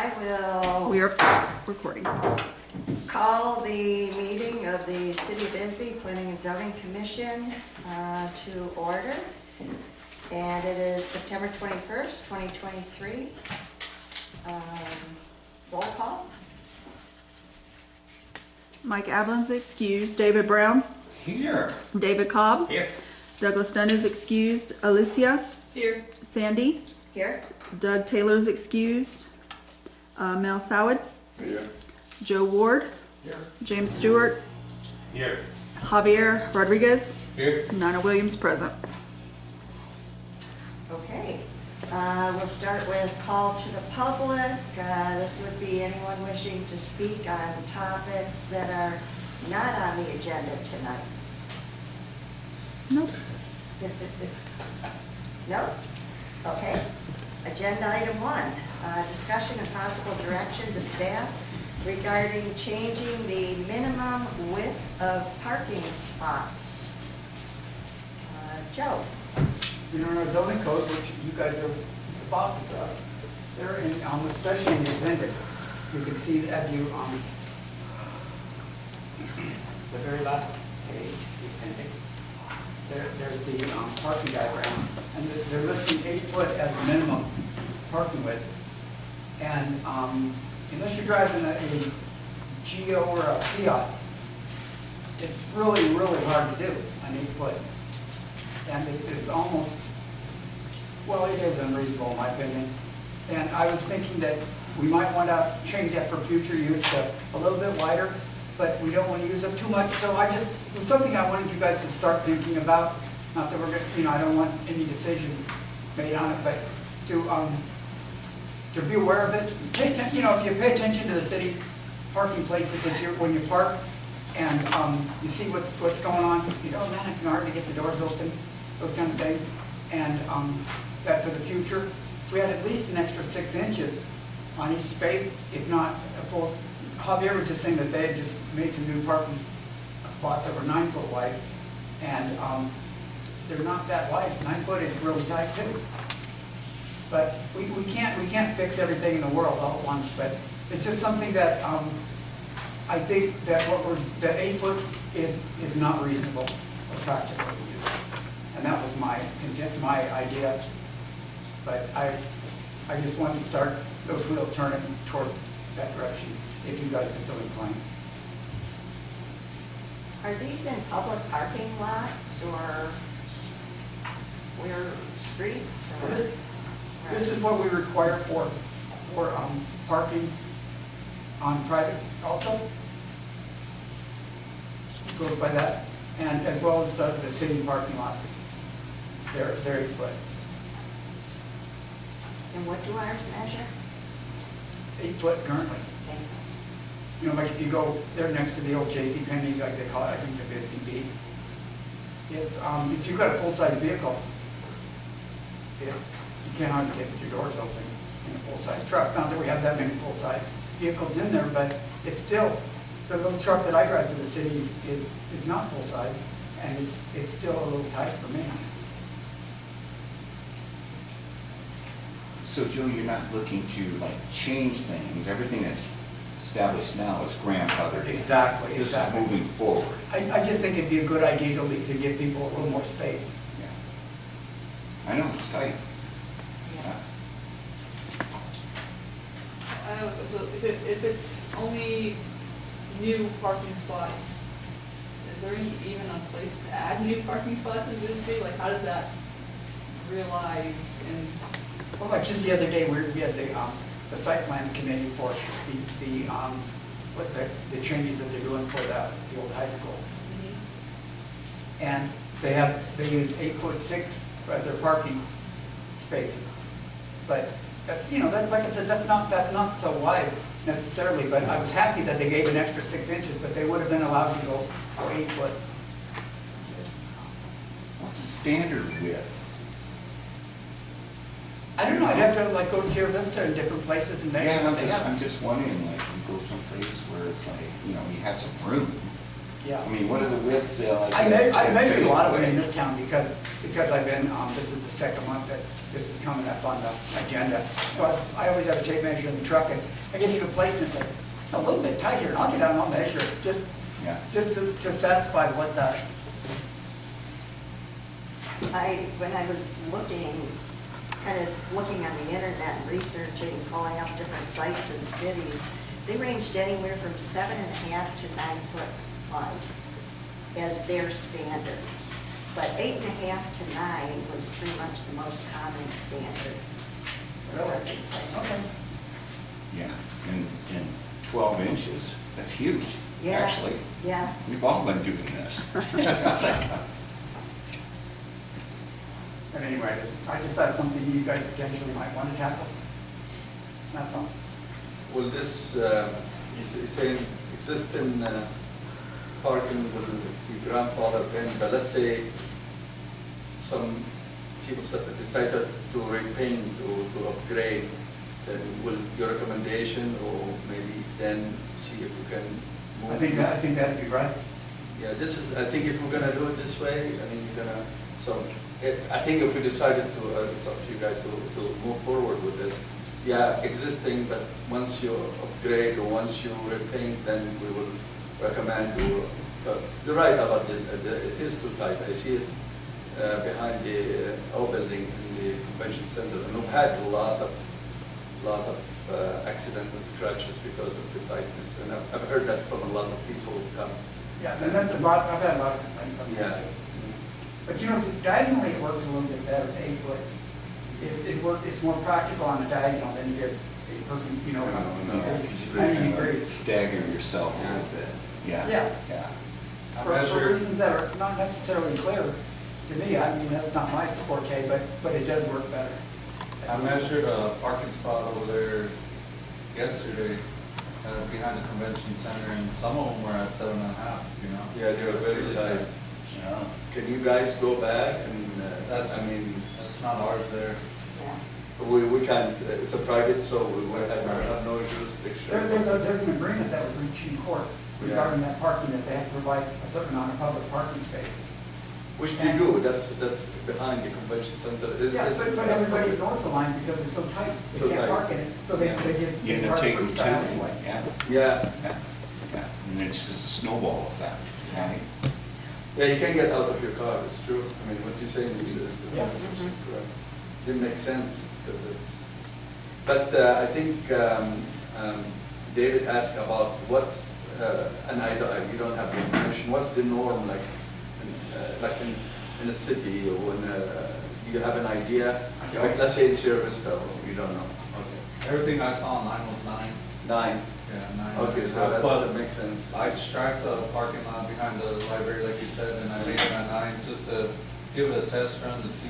I will We are recording. call the meeting of the City of Bisbee Planning and Zoning Commission to order. And it is September 21st, 2023. Roll call. Mike Ablin's excused. David Brown. Here. David Cobb. Here. Douglas Dunn is excused. Alicia. Here. Sandy. Here. Doug Taylor's excused. Mel Soward. Here. Joe Ward. Here. James Stewart. Here. Javier Rodriguez. Here. Nina Williams present. Okay. We'll start with call to the public. This would be anyone wishing to speak on topics that are not on the agenda tonight. Nope. No? Okay. Agenda item 1, discussion and possible direction to staff regarding changing the minimum width of parking spots. Joe? You know, in our zoning code, which you guys are the bosses of, they're in, especially in the appendix, you can see that view on the very last page, the appendix. There's the parking diagram, and they're listing 8 foot as the minimum parking width. And unless you're driving a Geo or a Fiat, it's really, really hard to do an 8 foot. And it's almost, well, it is unreasonable in my opinion. And I was thinking that we might want to change that for future use to a little bit wider, but we don't want to use them too much. So it was something I wanted you guys to start thinking about. Not that we're going to, I don't want any decisions made on it, but to be aware of it. Pay attention, if you pay attention to the city parking places when you park and you see what's going on, you go, oh man, I can hardly get the doors open, those kind of things. And that for the future, if we had at least an extra 6 inches on each space, if not a full. Javier was just saying that they had just made some new parking spots that were 9 foot wide, and they're not that wide. 9 foot is really tight too. But we can't fix everything in the world all at once. But it's just something that I think that that 8 foot is not reasonable or practical to use. And that was my idea. But I just wanted to start those wheels turning towards that direction, if you guys are so inclined. Are these in public parking lots or streets? Or This is what we require for parking on private also. Goes by that, and as well as the city parking lots. They're 8 foot. And what do ours measure? 8 foot currently. Okay. Like if you go there next to the old J.C. Penney's, like they call it, I think the 50B. It's if you've got a full-size vehicle, you can't hardly get your doors open in a full-size truck. Not that we have that many full-size vehicles in there, but it's still, the little truck that I drive to the city is not full-size, and it's still a little tight for me. So Joe, you're not looking to change things. Everything that's established now is grandfathered in. Exactly. This is moving forward. I just think it'd be a good idea to give people a little more space. Yeah. I know it's tight. Yeah. So if it's only new parking spots, is there even a place to add new parking spots in Bisbee? Like, how does that realize and? Well, like just the other day, we had the site plan committee for the changes that they're doing for the old high school, and they use 8'6" as their parking spaces, but that's that's like I said, that's not so wide necessarily. But I was happy that they gave an extra 6 inches, but they would have been allowed to go for 8 foot. What's the standard width? I don't know. I'd have to go to Sierra Vista in different places and measure. Yeah, I'm just wondering, you go someplace where it's you have some room. Yeah. I mean, what are the widths? I measured a lot of it in this town because I've been. This is the second month that this is coming up on the agenda. So I always have a tape measure in the truck, and I get to a place and it's like, it's a little bit tight here, and I'll get out and I'll measure it, just Yeah. to satisfy what the, When I was kind of looking on the internet, and researching, calling up different sites and cities, they ranged anywhere from 7.5 to 9 foot wide as their standards. But 8.5 to 9 was pretty much the most common standard for parking places. Yeah, and 12 inches, that's huge, Yeah. actually. Yeah, We've all been doing this. It's like, but anyway, I just thought something you guys potentially might want to tackle. That's all. Will this, is saying existing parking will be grandfathered in, but let's say some people decided to repaint or to upgrade, then will your recommendation or maybe then see if we can move I think that'd be right. Yeah, this is, I think if we're gonna do it this way, I mean, you're gonna, I think if we decided to, it's up to you guys to move forward with this. Yeah, existing, but once you upgrade or once you repaint, then we will recommend you. You're right about this, it is too tight. I see it behind our building in the convention center, and we've had a lot of accidental scratches because of the tightness, and I've heard that from a lot of people who come. Yeah, and that's a lot, I've had a lot of complaints on that. Yeah. But you know, diagonally it works a little bit better, 8 foot. It's more practical on a diagonal than you get a perfect, you know, no, because you 90 really degrees. stagger yourself a little bit. Yeah. Yeah. Yeah. For reasons that are not necessarily clear to me, I mean, that's not my forte, but it does work better. I measured a parking spot over there yesterday behind the convention center, and some of them were at 7.5, you know? Yeah, they're very tight. Yeah. Can you guys go back and, That's, I mean, that's not ours there. yeah. we can't, it's a private, so we That's right. have no jurisdiction. There's an agreement that was reached in court regarding that parking, that they have to provide a certain amount of public parking space. Which they do, that's behind the convention center. Yeah, but everybody ignores the line because it's so tight, So they can't tight. park in it, so they just. You end up park taking two. freestyle anyway. Yeah. Yeah, Yeah. Yeah. And it's just a snowball effect, right? yeah, you can get out of your car, it's true. I mean, what you're saying is Yeah. correct. It makes sense, because it's, but I think David asked about what's, and you don't have the information, what's the norm like in a city, or when, do you have an idea? Like, let's say in Sierra Vista, or you don't know? Okay. Everything I saw online was 9. 9. Yeah, 9. Okay, so But that makes sense. I striped the parking lot behind the library, like you said, and I made it at 9 just to give it a test run to see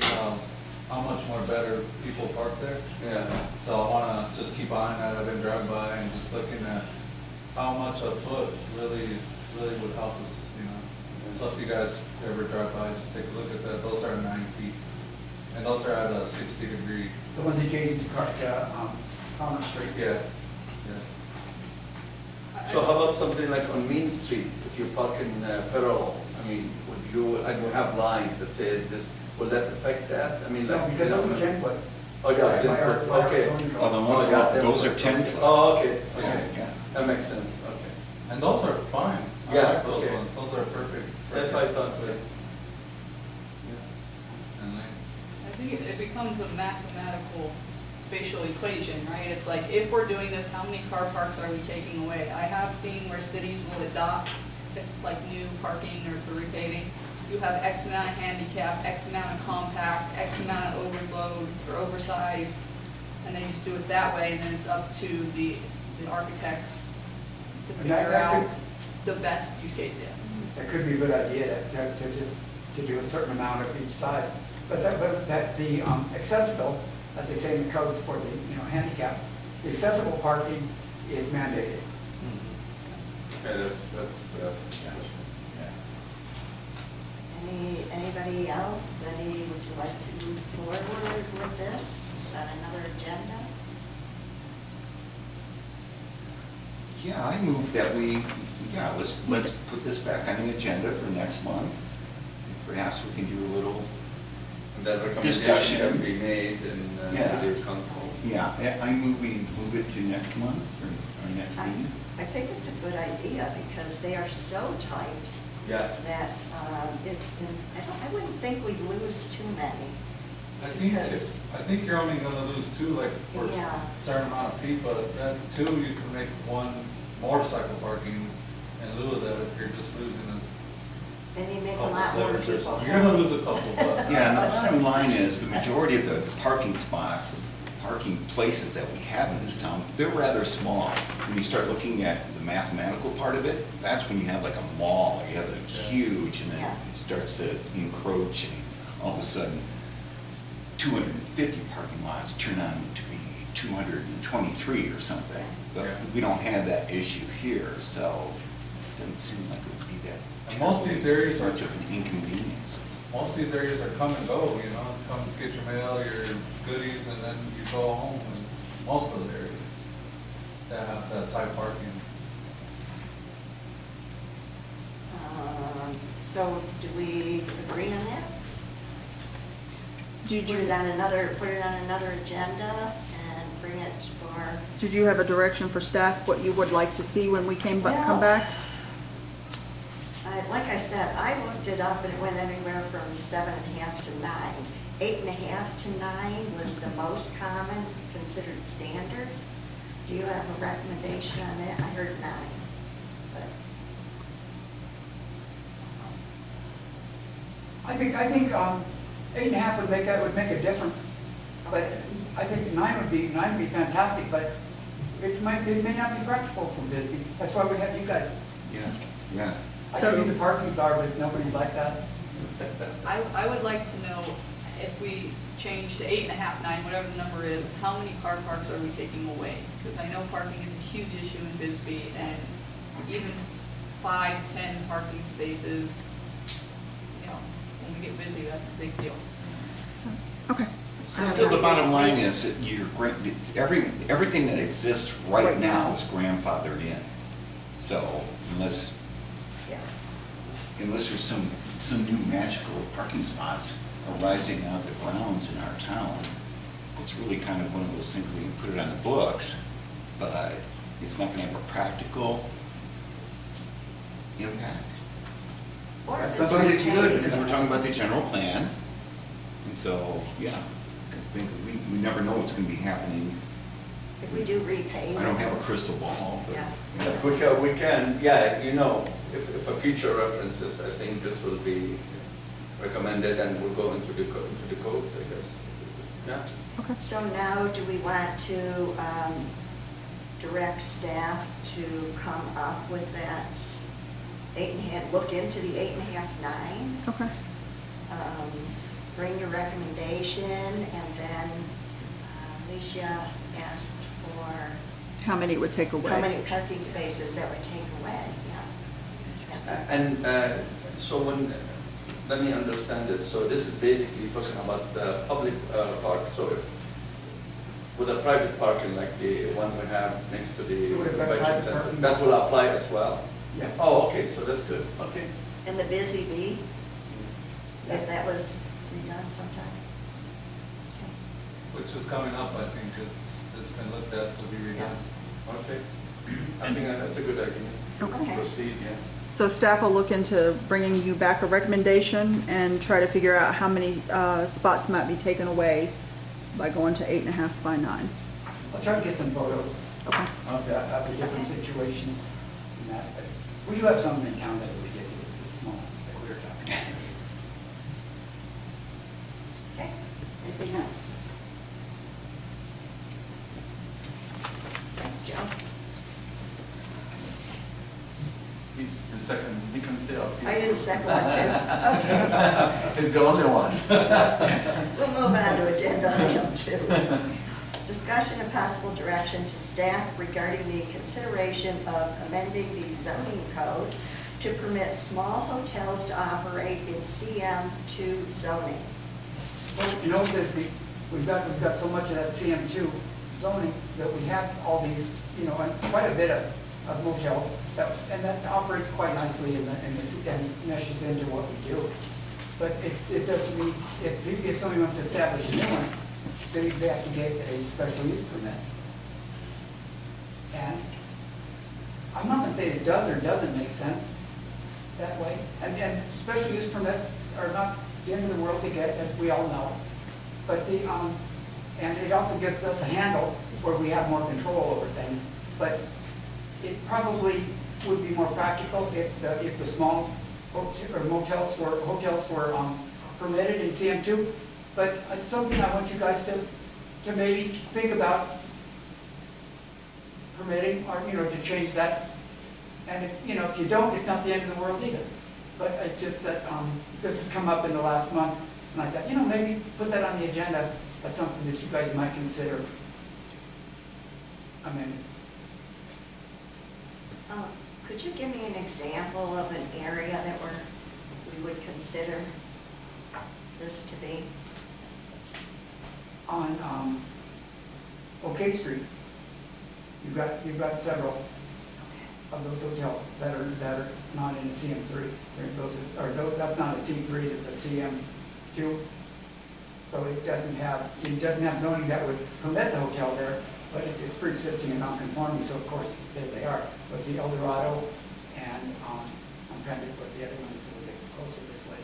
how much more better people park there. Yeah. So I wanna just keep eyeing that. I've been driving by and just looking at how much a foot really would help us, you know. So if you guys ever drive by, just take a look at that. Those are 9 feet. And those are at a 60-degree. The ones adjacent to Commerce Street. Yeah. So how about something like on Main Street, if you park in parallel, I mean, and you have lines that says this, will that affect that? I mean, No, like. because those are 10 foot. Oh, yeah, 10 foot, okay. Oh, the ones, Oh, yeah, those 10 are 10 foot. Oh, okay, Yeah, okay. yeah. That makes sense, okay. And those are fine. I Yeah, like those okay. ones. Those are perfect. That's what I thought, but. And like, I think it becomes a mathematical spatial equation, right? It's like, if we're doing this, how many car parks are we taking away? I have seen where cities will adopt, it's like new parking or for repaving. You have X amount of handicap, X amount of compact, X amount of overload or oversized, and they just do it that way, and then it's up to the architects to And figure that out could- the best use case, yeah. It could be a good idea to do a certain amount of each side. But the accessible, as they say in the codes for the, handicap, the accessible parking is mandated. Okay, that's. Anybody else? Would you like to move forward with this on another agenda? Yeah, I move that let's put this back on the agenda for next month. Perhaps we can do a little And that recommendation Discussion. can be made in Yeah. the council. Yeah, I move we move it to next month or next meeting. I think it's a good idea because they are so tight Yeah. that I wouldn't think we'd lose too many. Because- I think you're only gonna lose two, like, for Yeah. a certain amount of feet, but then two, you can make one motorcycle parking in lieu of that if you're just losing a And you make a couple lot more slivers or people. something. You're gonna lose a couple, but. Yeah, and the bottom line is, the majority of the parking spots, the parking places that we have in this town, they're rather small. When you start looking at the mathematical part of it, that's when you have like a mall, or you have a huge, and then Yeah. it starts to encroach, and all of a sudden, 250 parking lots turn out to be 223 or something. But Yeah. we don't have that issue here, so it doesn't seem like it would be that And most of these areas are, much of an inconvenience. most of these areas are come and go, you know, come get your mail, your goodies, and then you go home, and most of the areas that have that type parking. So do we agree on that? Did Put it you, on another agenda and bring it for, did you have a direction for staff, what you would like to see when we come Yeah. back? like I said, I looked it up and it went anywhere from 7.5 to 9. 8.5 to 9 was the most common, considered standard. Do you have a recommendation on that? I heard 9, but. I think 8.5 would make a difference. But I think 9 would be fantastic, but it may not be practical for Bisbee. That's why we have you guys. Yeah. I So- know the parkings are, but nobody's like that. I would like to know if we change to 8.5, 9, whatever the number is, how many car parks are we taking away? Because I know parking is a huge issue in Bisbee, and even 5, 10 parking spaces, you know, when we get busy, that's a big deal. Okay. So still, the bottom line is that everything that exists right now is grandfathered in. So unless Yeah. there's some new magical parking spots arising out of the grounds in our town, it's really kind of one of those things where you can put it on the books, but it's not gonna have a practical impact. Or if That's it's But it's good, retained. because we're talking about the general plan, and so, yeah, I think we never know what's gonna be happening. If we do repay. I don't have a crystal ball, but. Yeah. We can, yeah, you know, if a future references, I think this will be recommended and will go into the codes, I guess. Yeah. Okay. So now, do we want to direct staff to come up with that 8.5, look into the 8.5, 9? Okay. Bring your recommendation, and then Alicia asked for How many it would take away? how many parking spaces that would take away, yeah. And so let me understand this. So this is basically talking about the public park. So if, with a private parking like the one we have next to the It would have been convention private center, parking. that will apply as well? Yeah. Oh, okay, so that's good, okay. And the Busy Bee, if that was redone sometime? Okay. Which is coming up, I think it's been looked at to be redone. Okay. I think that's a good argument. Okay. Proceed, yeah. So staff will look into bringing you back a recommendation and try to figure out how many spots might be taken away by going to 8.5 by 9. I'll try to get some photos Okay. of the different situations in that. But we do have some in town that are ridiculously small, that we were talking about. Okay, anything else? Thanks, Joe. He's the second, he can stay up Are you the second one too? Okay. He's the only one. We'll move on to agenda item 2. Discussion and possible direction to staff regarding the consideration of amending the zoning code to permit small hotels to operate in CM2 zoning. Well, you know, we've got so much of that CM2 zoning that we have all these, you know, and quite a bit of motels, and that operates quite nicely and meshes into what we do. But it doesn't mean, if somebody wants to establish a new one, they have to get a special use permit. And I'm not gonna say it does or doesn't make sense that way. And special use permits are not the end of the world to get, as we all know. But and it also gives us a handle where we have more control over things. But it probably would be more practical if the small hotels were permitted in CM2. But it's something I want you guys to maybe think about permitting, or, to change that. And if you don't, it's not the end of the world either. But it's just that this has come up in the last month, and I thought, maybe put that on the agenda as something that you guys might consider. Could you give me an example of an area that we would consider this to be? On OK Street, you've got several of those hotels that are not in the CM3. That's not a C3, it's a CM2. So it doesn't have zoning that would permit the hotel there, but it's pre-existing and non-conforming, so of course there they are. But the El Dorado, and I'm trying to put the other ones a little bit closer this way.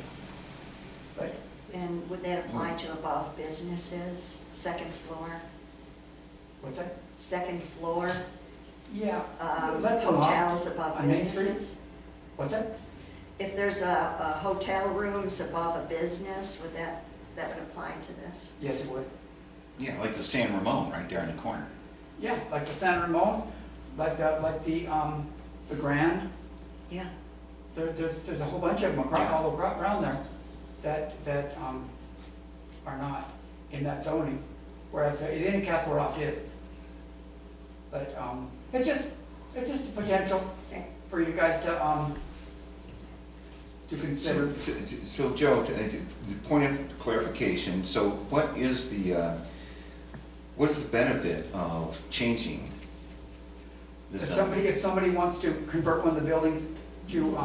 But And would that apply to above businesses, second floor? what's that? Second floor, Yeah. Let's allow- hotels above on Main Street? businesses? What's that? If there's a hotel rooms above a business, would that would apply to this? Yes, it would. Yeah, like the San Ramon right there in the corner. Yeah, like the San Ramon, like the Grand. Yeah. There's a whole bunch of them all around there that are not in that zoning, whereas the Inn in Castle Rock is. But it's just a potential for you guys to consider. So Joe, the point of clarification, so what's the benefit of changing this? If somebody wants to convert one of the buildings to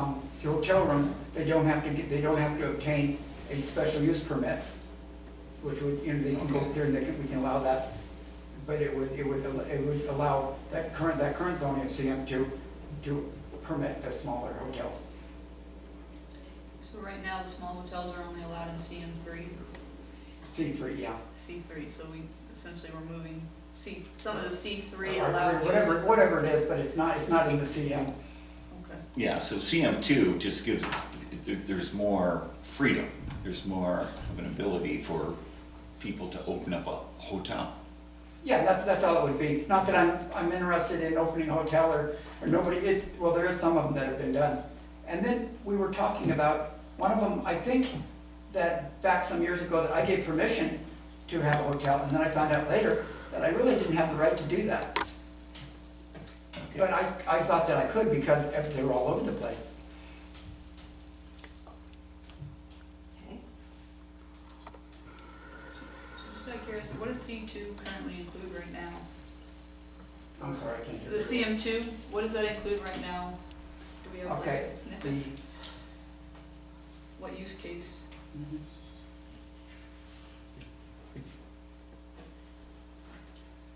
hotel rooms, they don't have to obtain a special use permit, which would, they can go there and we can allow that. But it would allow that current zoning of CM2 to permit the smaller hotels. So right now, the small hotels are only allowed in CM3, C3, yeah. C3, so we essentially we're moving some of the C3 Or allowed uses. whatever it is, but it's not in the CM. Okay. Yeah, so CM2 just gives, there's more freedom, there's more of an ability for people to open up a hotel. Yeah, that's all it would be. Not that I'm interested in opening a hotel or nobody, well, there is some of them that have been done. And then we were talking about, one of them, I think that back some years ago that I gave permission to have a hotel, and then I found out later that I really didn't have the right to do that. Okay. But I thought that I could because they were all over the place. Okay. So just out of curiosity, what does C2 currently include right now? I'm sorry, I can't hear The you. CM2, what does that include right now? Do we have like Okay, a snippet? the, What use case?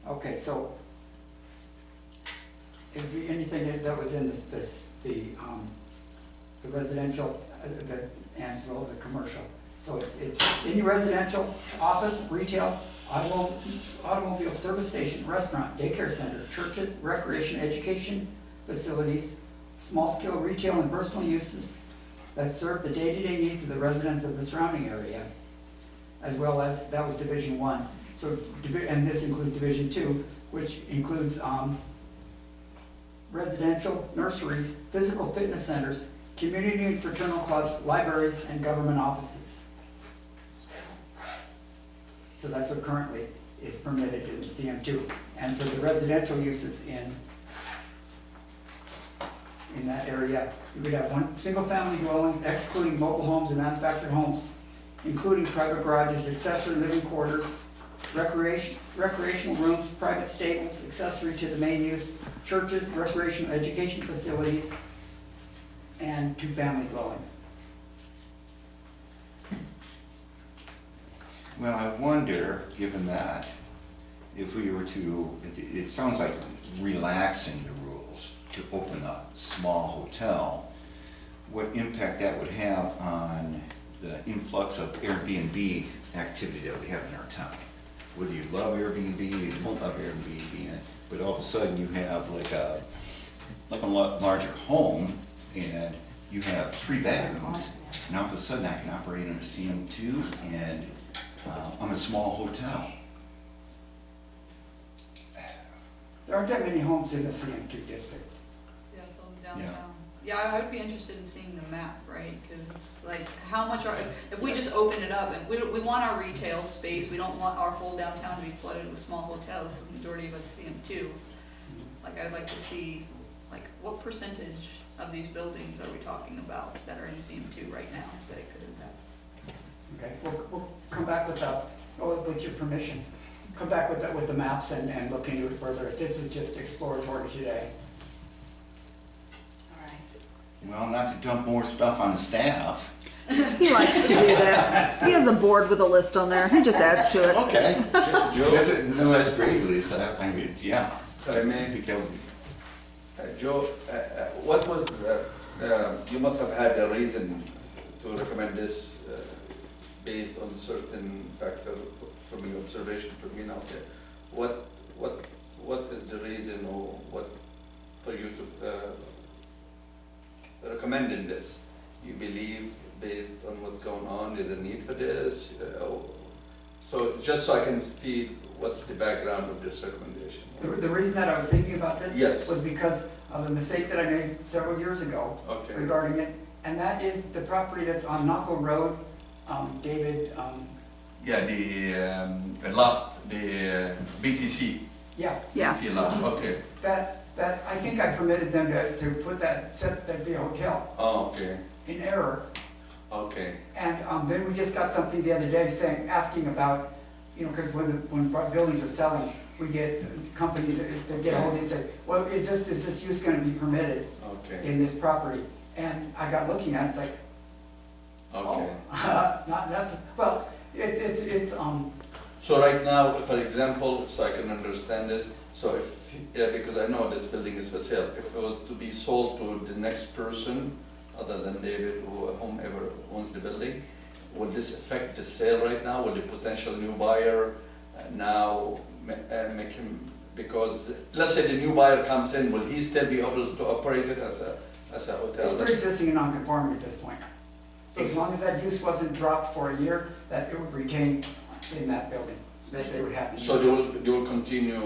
okay, so it'd be anything that was in the residential, and as well as the commercial. So it's any residential, office, retail, automobile service station, restaurant, daycare center, churches, recreation, education facilities, small-scale retail and personal uses that serve the day-to-day needs of the residents of the surrounding area, as well as, that was Division 1. So, and this includes Division 2, which includes residential, nurseries, physical fitness centers, community and fraternal clubs, libraries, and government offices. So that's what currently is permitted in the CM2. And for the residential uses in that area, you would have one single-family dwellings, excluding mobile homes and manufactured homes, including private garages, accessory living quarters, recreational rooms, private stables, accessory to the main use, churches, recreational education facilities, and two-family dwellings. Well, I wonder, given that, if we were to, it sounds like relaxing the rules to open a small hotel, what impact that would have on the influx of Airbnb activity that we have in our town. Whether you love Airbnb, you don't love Airbnb, but all of a sudden you have like a larger home and you have 3 bedrooms, and all of a sudden I can operate under CM2 and on a small hotel. There aren't that many homes in the CM2 district. Yeah, it's all downtown. Yeah, I would be interested in seeing the map, right? Because it's like, how much are, if we just open it up, and we want our retail space, we don't want our whole downtown to be flooded with small hotels, the majority of it's CM2. Like, I'd like to see, like, what percentage of these buildings are we talking about that are in CM2 right now that it could impact? Okay, we'll come back with that, with your permission. Come back with the maps and look into it further. This was just exploratory today. All right. Well, not to dump more stuff on the staff. He likes to do that. He has a board with a list on there. He just adds to it. Okay. Joe? That's great, Lisa. I mean, yeah. I mean, I think that would be. Joe, what was, you must have had a reason to recommend this based on certain factor from your observation from being out there. What is the reason, or what for you to recommend in this? You believe based on what's going on, there's a need for this? So just so I can feel what's the background of this recommendation. The reason that I was thinking about this Yes. was because of a mistake that I made several years ago Okay. regarding it, and that is the property that's on Naco Road, David, Yeah, the loft, the BTC. yeah. Yeah. BTC loft, okay. That I think I permitted them to put that, set that be a hotel Oh, okay, in error. okay. And then we just got something the other day saying, asking about, you know, because when buildings are selling, we get companies that get hold of it and say, well, is this use going to be permitted Okay, in this property? And I got looking at it, it's like, okay. oh, not necessarily. Well, it's So right now, for example, so I can understand this, so if, because I know this building is for sale, if it was to be sold to the next person, other than David or whomever owns the building, would this affect the sale right now? Would the potential new buyer now make him, because let's say the new buyer comes in, will he still be able to operate it as a hotel? It's pre-existing and non-conforming at this point. So as long as that use wasn't dropped for a year, that it would retain in that building, that they would have. So they will continue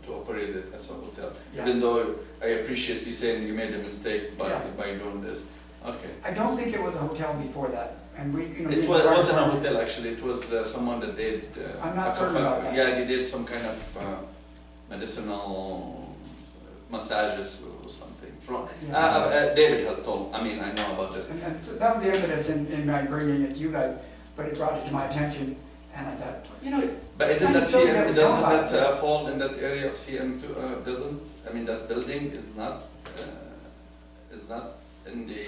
to operate it as a hotel, Yeah. even though I appreciate you saying you made a mistake by Yeah. doing this. Okay. I don't think it was a hotel before that, and we, you know. It wasn't a hotel actually. It was someone that did. I'm not certain about that. Yeah, they did some kind of medicinal massages or something. From David has told. I mean, I know about this. And so that was the impetus in my bringing it to you guys, but it brought it to my attention, and I thought, you know, it's. But isn't that so CM? Doesn't about that fall in that area of CM2? Doesn't, I mean, that building is not in the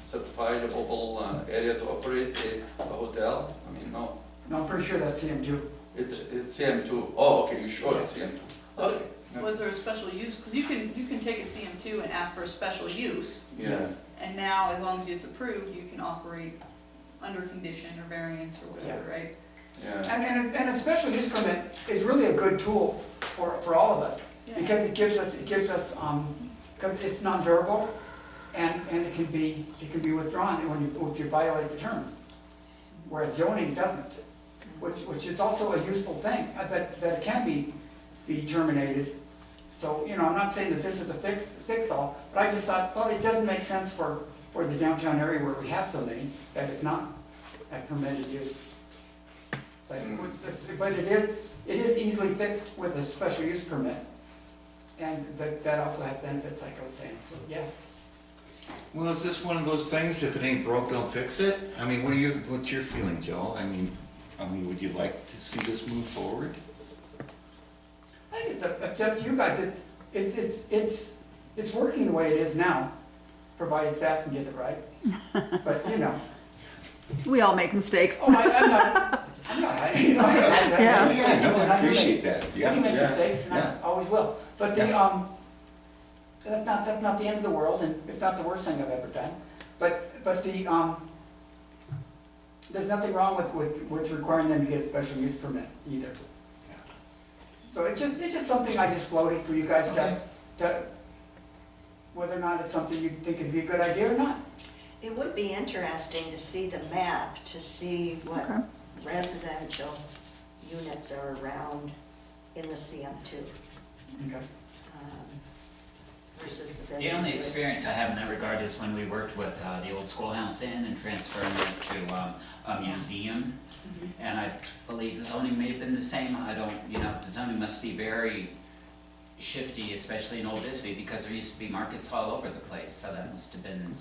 certifiable area to operate a hotel. I mean, no. No, I'm pretty sure that's CM2. It's CM2. Oh, okay. You sure it's CM2? Okay. Was there a special use? Because you can take a CM2 and ask for a special use, Yeah. and now, as long as it's approved, you can operate under condition or variance or whatever, right? Yeah. And a special use permit is really a good tool for all of us, Yeah. because it gives us, because it's non-durable, and it can be withdrawn if you violate the terms, whereas zoning doesn't, which is also a useful thing, that it can be terminated. So, you know, I'm not saying that this is a fix-all, but I just thought, well, it doesn't make sense for the downtown area where we have so many, that it's not a permitted use. But it is easily fixed with a special use permit, and that also has benefits, like I was saying, so, yeah. Well, is this one of those things, if it ain't broke, don't fix it? I mean, what's your feeling, Joe? I mean, would you like to see this move forward? I think it's up to you guys. It's working the way it is now, provided staff can get it right. But, you know, We all make mistakes. Oh, I'm not, you know, Yeah. Yeah, no, I appreciate that, You yeah. make Yeah. mistakes, and I Yeah. always will, but the, Yeah. that's not the end of the world, and it's not the worst thing I've ever done. But the, there's nothing wrong with requiring them to get a special use permit either. So it's just something I just floated for you guys to, whether or not it's something you think would be a good idea or not. It would be interesting to see the map, to see what Okay. residential units are around in the CM2 Okay. versus the The businesses. only experience I have in that regard is when we worked with the old schoolhouse inn and transferring it to a museum. And I believe the zoning may have been the same. I don't, the zoning must be very shifty, especially in Old Bisbee, because there used to be markets all over the place. So that must have been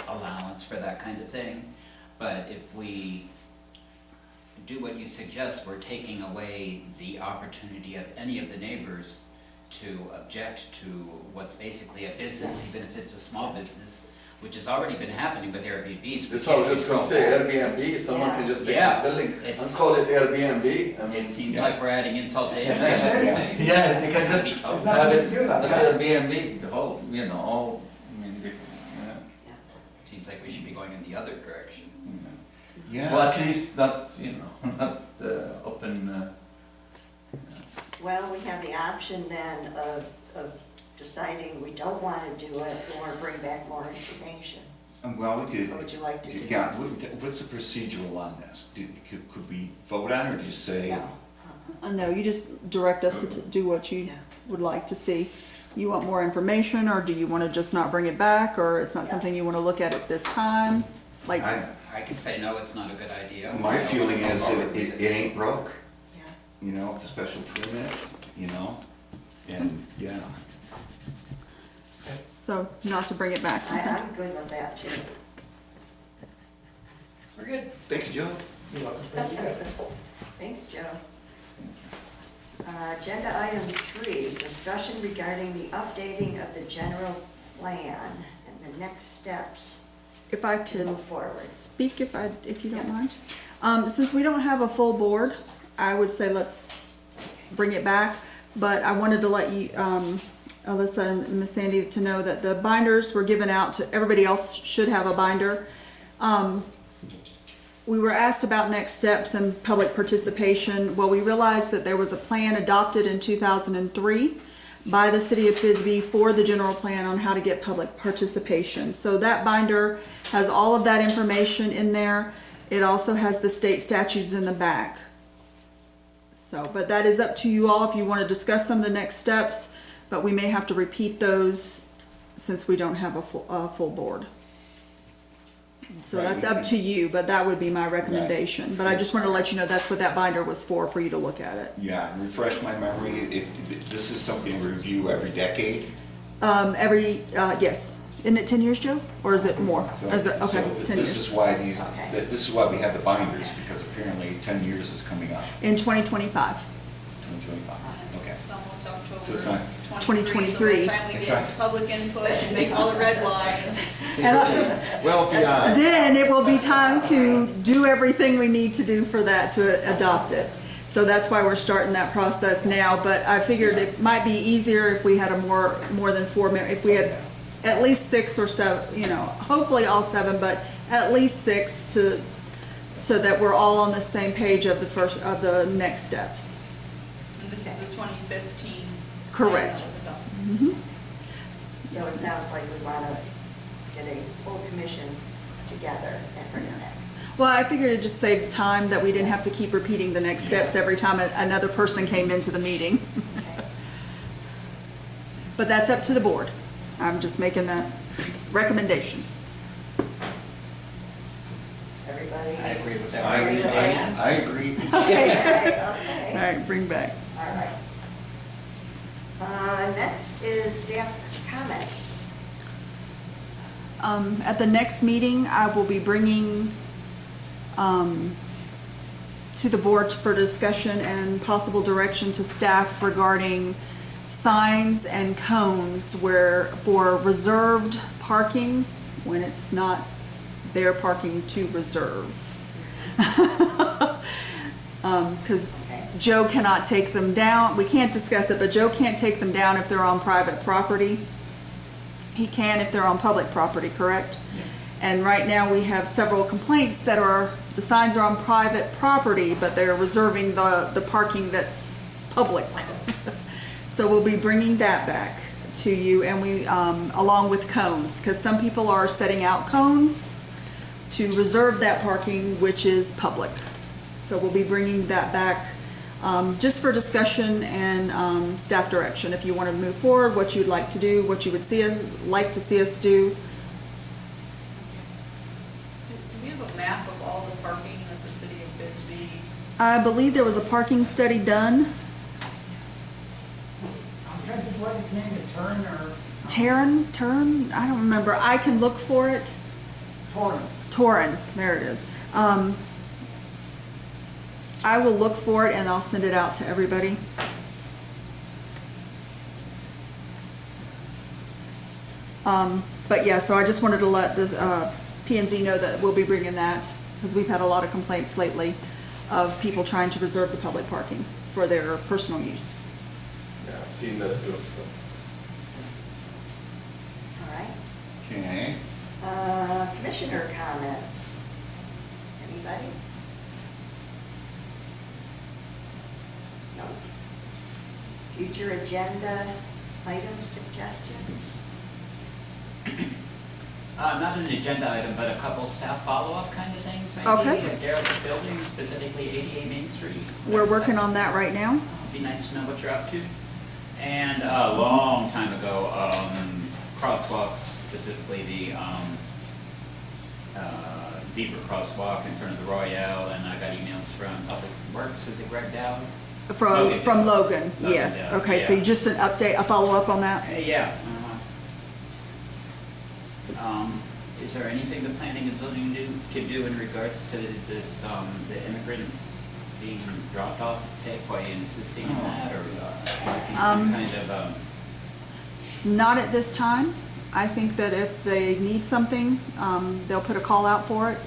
allowance for that kind of thing. But if we do what you suggest, we're taking away the opportunity of any of the neighbors to object to what's basically a business, even if it's a small business, which has already been happening with Airbnbs. That's what I was just gonna say, Airbnb, someone can just take Yeah. this building and It's- call it Airbnb. I mean, It seems Yeah. like we're adding insult to injury. yeah, they can just Oh, have it do about as that. Airbnb, the whole, all, I mean, yeah. Seems like we should be going in the other direction. Yeah. Well, at least not, not open, Well, we have the option then of deciding we don't want to do it or bring back more information. Well, we could. What would you like to do? Yeah, what's the procedural on this? Could we vote on it, or do you say? No. No, you just direct us to do what you Yeah. would like to see. You want more information, or do you want to just not bring it back, or it's not something you want to look at at this time? Like, I can say, no, it's not a good idea. My feeling is that it ain't broke, Yeah. the special permits, and, yeah. so not to bring it back. I'm good with that too. We're good. Thank you, Joe. You're welcome. Thank you. Thanks, Joe. Agenda item 3, discussion regarding the updating of the general plan and the next steps If I to could move forward. speak, if you don't Yeah. mind. Since we don't have a full board, I would say let's bring it back. But I wanted to let you, Alyssa and Miss Sandy, to know that the binders were given out to, everybody else should have a binder. We were asked about next steps and public participation. Well, we realized that there was a plan adopted in 2003 by the city of Bisbee for the general plan on how to get public participation. So that binder has all of that information in there. It also has the state statutes in the back. So, but that is up to you all if you want to discuss some of the next steps, but we may have to repeat those since we don't have a full board. So Right, that's we up can- to you, but that would be my recommendation. But I just wanted to let you know that's what that binder was for you to look at it. Yeah, refresh my memory, if this is something we review every decade. Yes. Isn't it 10 years, Joe? Or is it more? So- Is it, okay, so it's 10 This years. is why Okay. this is why we have the binders, because apparently 10 years is coming up, In 2025. 2025, okay. It's almost So it's October not- 23, so by the time we It's get not- to public input and make all the red lines. Well, beyond, Then it will be time to do everything we need to do for that, to adopt it. So that's why we're starting that process now, but I figured it might be easier if we had a more than 4 if we had at least 6 or 7, hopefully all 7, but at least 6 so that we're all on the same page of the next steps. And this is a 2015. Correct. plan that was adopted. So it sounds like we want to get a full commission together and bring it back. Well, I figured it'd just save time that we didn't have to keep repeating the next steps every time another person came into the meeting. Okay. But that's up to the board. I'm just making that recommendation. Everybody? I agree with that. I recommendation. agree. Okay, All okay. right, bring back. All right. Next is staff comments. At the next meeting, I will be bringing to the board for discussion and possible direction to staff regarding signs and cones for reserved parking when it's not They are parking to reserve. Because Okay. Joe cannot take them down. We can't discuss it, but Joe can't take them down if they're on private property. He can if they're on public property, correct? And right now, we have several complaints that the signs are on private property, but they're reserving the parking that's public. So we'll be bringing that back to you, and we, along with cones, because some people are setting out cones to reserve that parking, which is public. So we'll be bringing that back, just for discussion and, staff direction. If you want to move forward, what you'd like to do, what you would like to see us do. Do we have a map of all the parking that the city of Bisbee? I believe there was a parking study done. I'm trying to think what his name is, Taryn, I don't remember. I can look for it. Torin, there it is. I will look for it and I'll send it out to everybody. But yeah, so I just wanted to let this P&Z know that we'll be bringing that, because we've had a lot of complaints lately of people trying to reserve the public parking for their personal use. Yeah, I've seen that too, so. All right. Okay. Commissioner comments? Anybody? No? Future agenda item suggestions? Not an agenda item, but a couple staff follow-up kind of things, maybe. Okay. At Daryl's building, specifically 88 Main Street. We're working on that right now. Be nice to know what you're up to. And a long time ago, crosswalks, specifically the zebra crosswalk in front of the Royale, and I got emails from Public Works, is it Greg Dowd? From Logan, yes. Logan, Okay, so yeah. just an update, a follow-up on that? Yeah. Is there anything the planning and zoning can do in regards to this, the immigrants being dropped off at Safeway and assisting in that, or some kind of, Not at this time. I think that if they need something, they'll put a call out for it.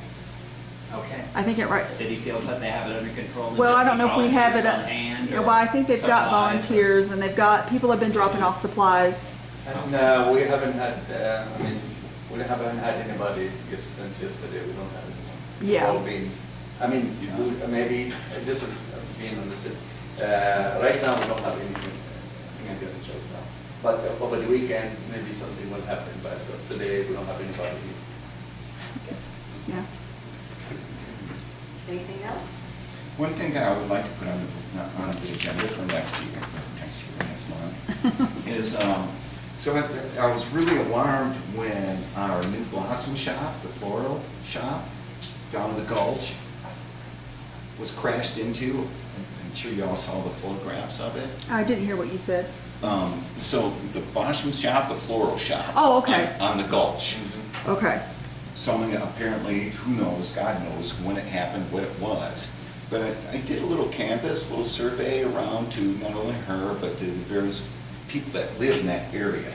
okay. I think it right. City feels that they have it under control. and Well, I that don't know if we have it. volunteers on hand, Yeah, or well, I think they've got supplies, or- volunteers and people have been dropping off supplies. And we haven't had, we haven't had anybody since yesterday, we don't have anyone. Yeah. All been, maybe, this is being on the city. Right now, we don't have anything against right now. But over the weekend, maybe something will happen, but so today, we don't have anybody here. Yeah. Anything else? One thing that I would like to put on the agenda for next month, is, so I was really alarmed when our new Blossom shop, the floral shop, down in the Gulch, was crashed into. I'm sure you all saw the photographs of it. I didn't hear what you said. So the Blossom shop, the floral shop. Oh, okay. On the Gulch. Okay. Someone apparently, who knows, God knows when it happened, what it was. But I did a little canvas, a little survey around to not only her, but to various people that live in that area.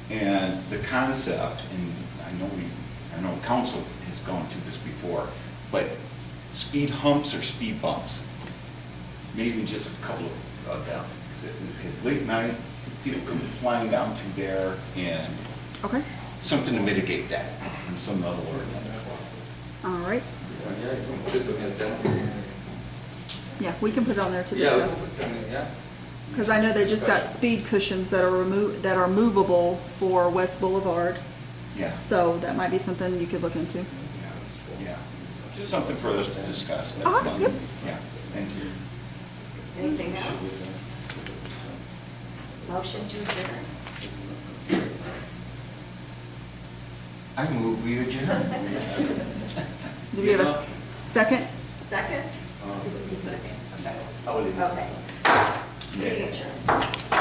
And the concept, and I know council has gone through this before, but speed humps or speed bumps, maybe just a couple of them. 'Cause at late night, people come flying down through there, and Okay. something to mitigate that in some other word. All right. Yeah, you can put it on the agenda. Yeah, we can put it on there to Yeah, we discuss. can put it on, yeah. Because I know they just got speed cushions that are movable for West Boulevard. Yeah, So that might be something you could look into. yeah. Just something for us to discuss next Uh-huh, month. yep. Yeah, thank you. Anything else? Motion to adjourn? I move we adjourn. Do we have a second? Second? I will leave. Okay. Meeting adjourned.